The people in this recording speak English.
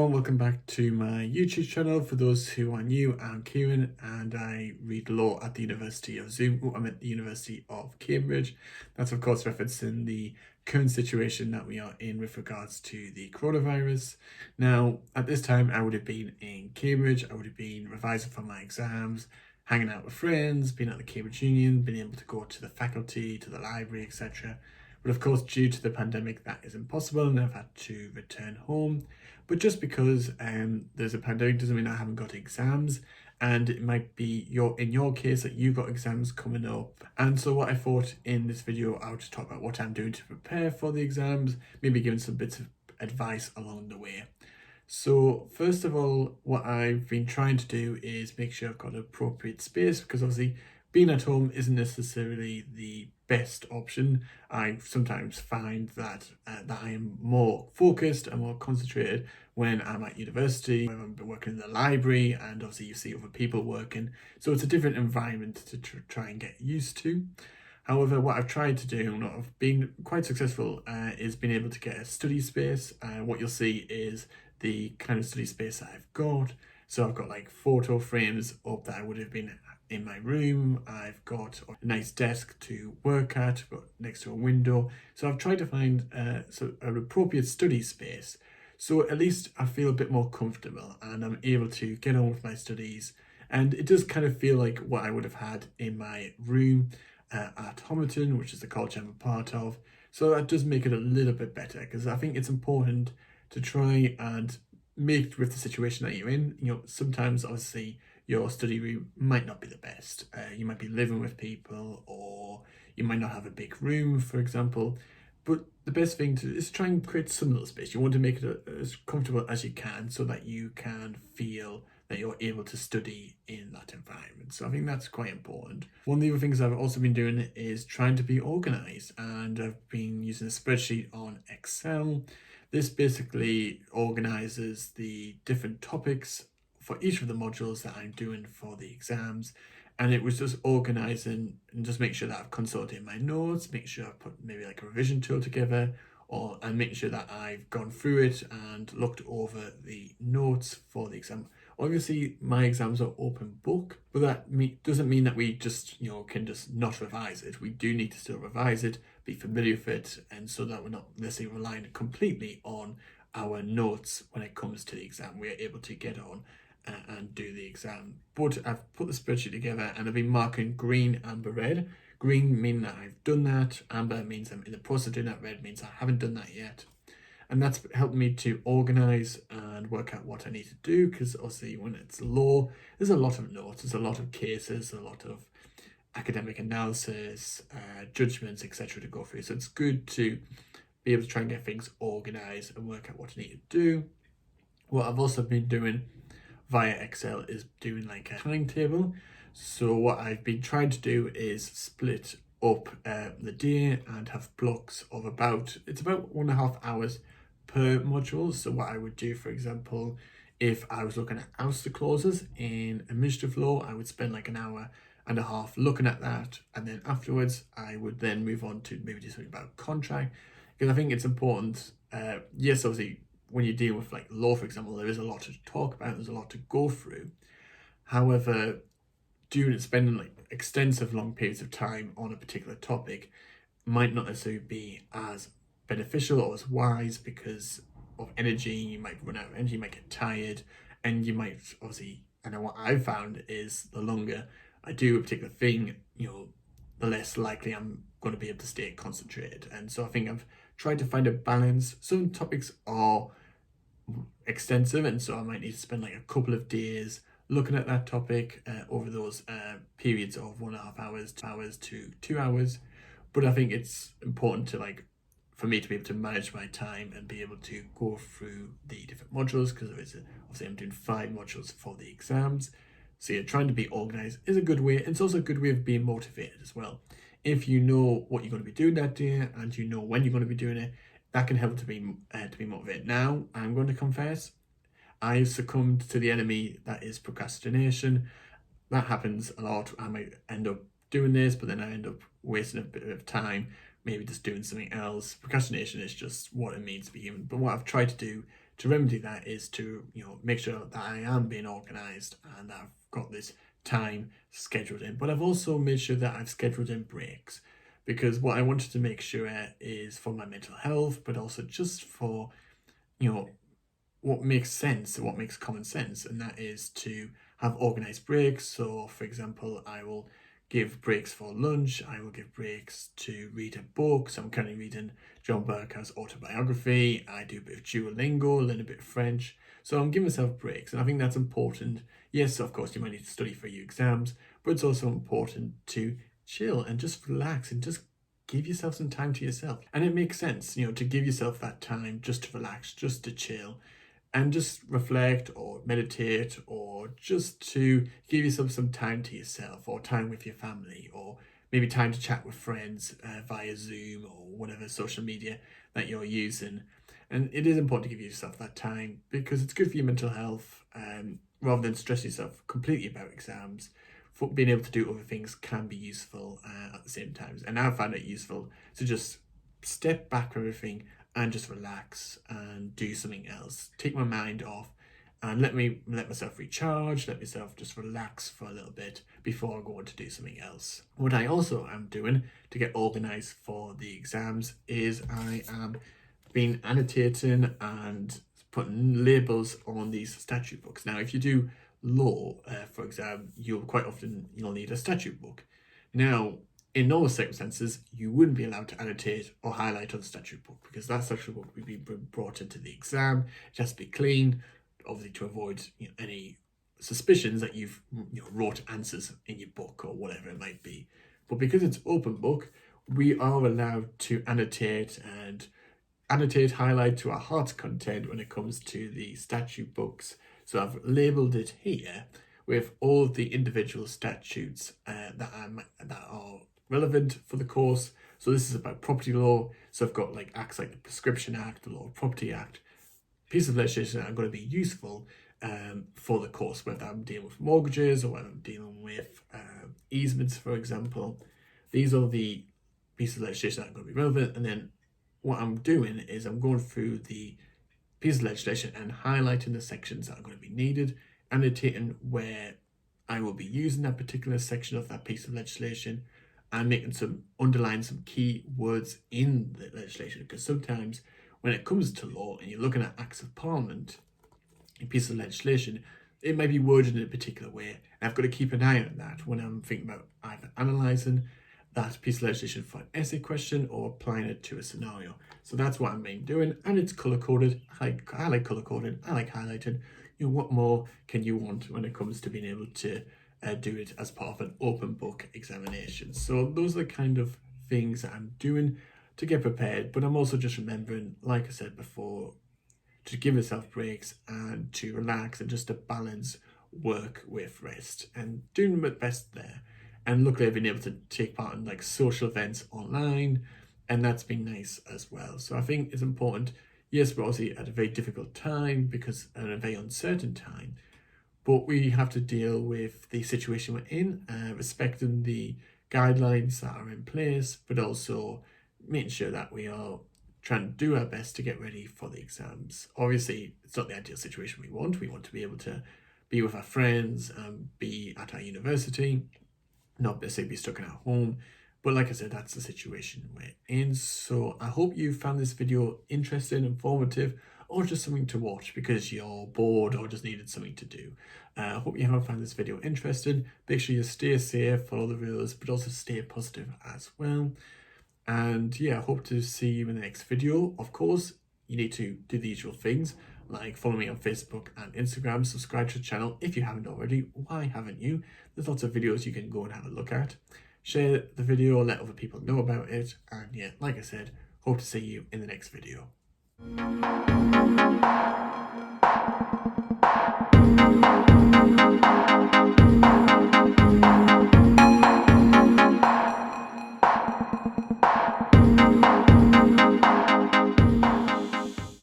everyone, welcome back to my YouTube channel. For those who are new, I'm Kieron and I read law at the University of I'm at the University of Cambridge. That's of course referencing the current situation that we are in with regards to the coronavirus. Now, at this time I would have been in Cambridge, I would have been revising for my exams, hanging out with friends, being at the Cambridge Union, being able to go to the faculty, to the library, etc. But of course, due to the pandemic, that is impossible and I've had to return home. But just because there's a pandemic doesn't mean I haven't got exams, and it might be in your case that you've got exams coming up. And so what I thought in this video, I would just talk about what I'm doing to prepare for the exams, maybe giving some bits of advice along the way. So first of all, what I've been trying to do is make sure I've got an appropriate space, because obviously being at home isn't necessarily the best option. I sometimes find that I am more focused and more concentrated when I'm at university, when I'm working in the library, and obviously you see other people working. So it's a different environment to try and get used to. However, what I've tried to do, and I've been quite successful, is being able to get a study space. What you'll see is the kind of study space that I've got. So I've got like photo frames up that I would have been in my room. I've got a nice desk to work at, but next to a window. So I've tried to find an appropriate study space. So at least I feel a bit more comfortable and I'm able to get on with my studies. And it does kind of feel like what I would have had in my room at Homerton, which is the college I'm a part of. So that does make it a little bit better, because I think it's important to try and make with the situation that you're in. You know, sometimes obviously your study room might not be the best. You might be living with people, or you might not have a big room, for example. But the best thing is try and create some little space. You want to make it as comfortable as you can so that you can feel that you're able to study in that environment. So I think that's quite important. One of the other things I've also been doing is trying to be organized, and I've been using a spreadsheet on Excel. This basically organizes the different topics for each of the modules that I'm doing for the exams. And it was just organizing and just make sure that I've consolidated my notes, make sure I've put maybe like a revision tool together, and make sure that I've gone through it and looked over the notes for the exam. Obviously, my exams are open book, but that doesn't mean that we just, can just not revise it. We do need to still revise it, be familiar with it, and so that we're not necessarily relying completely on our notes when it comes to the exam. We are able to get on and do the exam. But I've put the spreadsheet together and I've been marking green, amber, red. Green meaning that I've done that, amber means I'm in the process of doing that, red means I haven't done that yet. And that's helped me to organize and work out what I need to do, because obviously when it's law, there's a lot of notes, there's a lot of cases, a lot of academic analysis, judgments, etc. to go through. So it's good to be able to try and get things organized and work out what I need to do. What I've also been doing via Excel is doing like a timetable. So what I've been trying to do is split up the day and have blocks of about 1.5 hours per module. So what I would do, for example, if I was looking at ouster clauses in administrative law, I would spend like 1.5 hours looking at that, and then afterwards I would then move on to maybe do something about contract, because I think it's important. Yes, obviously when you deal with like law, for example, there is a lot to talk about, there's a lot to go through. However, spending like extensive long periods of time on a particular topic might not necessarily be as beneficial or as wise, because of energy. You might run out of energy, you might get tired, and you might obviously, I know what I've found is the longer I do a particular thing, the less likely I'm going to be able to stay concentrated. And so I think I've tried to find a balance. Some topics are extensive, and so I might need to spend like a couple of days looking at that topic over those periods of 1.5 hours to 2 hours. But I think it's important to for me to be able to manage my time and be able to go through the different modules, because obviously I'm doing 5 modules for the exams. So yeah, trying to be organized is a good way. It's also a good way of being motivated as well. If you know what you're going to be doing that day and you know when you're going to be doing it, that can help to be motivated. Now, I'm going to confess, I've succumbed to the enemy that is procrastination. That happens a lot. I might end up doing this, but then I end up wasting a bit of time, maybe just doing something else. Procrastination is just what it means to be human. But what I've tried to do to remedy that is to, make sure that I am being organised and that I've got this time scheduled in. But I've also made sure that I've scheduled in breaks, because what I wanted to make sure is for my mental health, but also just for, what makes sense, what makes common sense, and that is to have organized breaks. So, for example, I will give breaks for lunch, I will give breaks to read a book. So I'm currently reading John Burke's autobiography. I do a bit of Duolingo, learn a bit of French. So I'm giving myself breaks, and I think that's important. Yes, of course, you might need to study for your exams, but it's also important to chill and just relax and just give yourself some time to yourself. And it makes sense, to give yourself that time just to relax, just to chill, and just reflect or meditate, or just to give yourself some time to yourself, or time with your family, or maybe time to chat with friends via Zoom or whatever social media that you're using. And it is important to give yourself that time because it's good for your mental health, rather than stress yourself completely about exams. For being able to do other things can be useful at the same time. And I find it useful to just step back from everything and just relax and do something else. Take my mind off and let myself recharge, let myself just relax for a little bit before I go on to do something else. What I also am doing to get organized for the exams is I am been annotating and putting labels on these statute books. Now, if you do law, for exam, you'll need a statute book. Now, in normal circumstances, you wouldn't be allowed to annotate or highlight on the statute book because that statute book would be brought into the exam. It has to be clean, obviously, to avoid any suspicions that you've wrote answers in your book or whatever it might be. But because it's open book, we are allowed to annotate, highlight to our heart's content when it comes to the statute books. So I've labelled it here with all of the individual statutes that are relevant for the course. So this is about property law. So I've got acts like the Prescription Act, the Law of Property Act, pieces of legislation that are going to be useful for the course, whether I'm dealing with mortgages or whether I'm dealing with easements, for example. These are the pieces of legislation that are going to be relevant. And then what I'm doing is I'm going through the piece of legislation and highlighting the sections that are going to be needed, annotating where I will be using that particular section of that piece of legislation, and underline some key words in the legislation. Because sometimes when it comes to law and you're looking at acts of parliament, a piece of legislation, it may be worded in a particular way. And I've got to keep an eye on that when I'm thinking about either analysing that piece of legislation for an essay question or applying it to a scenario. So that's what I'm been doing, and it's colour coded. I like colour coding. I like highlighting. What more can you want when it comes to being able to do it as part of an open book examination? So those are the kind of things that I'm doing to get prepared. But I'm also just remembering, like I said before, to give myself breaks and to relax and just to balance work with rest and doing my best there. And luckily I've been able to take part in social events online, and that's been nice as well. So I think it's important. Yes, we're obviously at a very difficult time because at a very uncertain time, but we have to deal with the situation we're in, respecting the guidelines that are in place, but also making sure that we are trying to do our best to get ready for the exams. Obviously, it's not the ideal situation we want. We want to be able to be with our friends and be at our university, not necessarily be stuck in our home. But like I said, that's the situation we're in. So I hope you found this video interesting, informative, or just something to watch because you're bored or just needed something to do. I hope you have found this video interesting. Make sure you stay safe, follow the rules, but also stay positive as well. And yeah, I hope to see you in the next video. Of course, you need to do the usual things, like follow me on Facebook and Instagram, subscribe to the channel if you haven't already. Why haven't you? There's lots of videos you can go and have a look at. Share the video, let other people know about it. And yeah, like I said, hope to see you in the next video.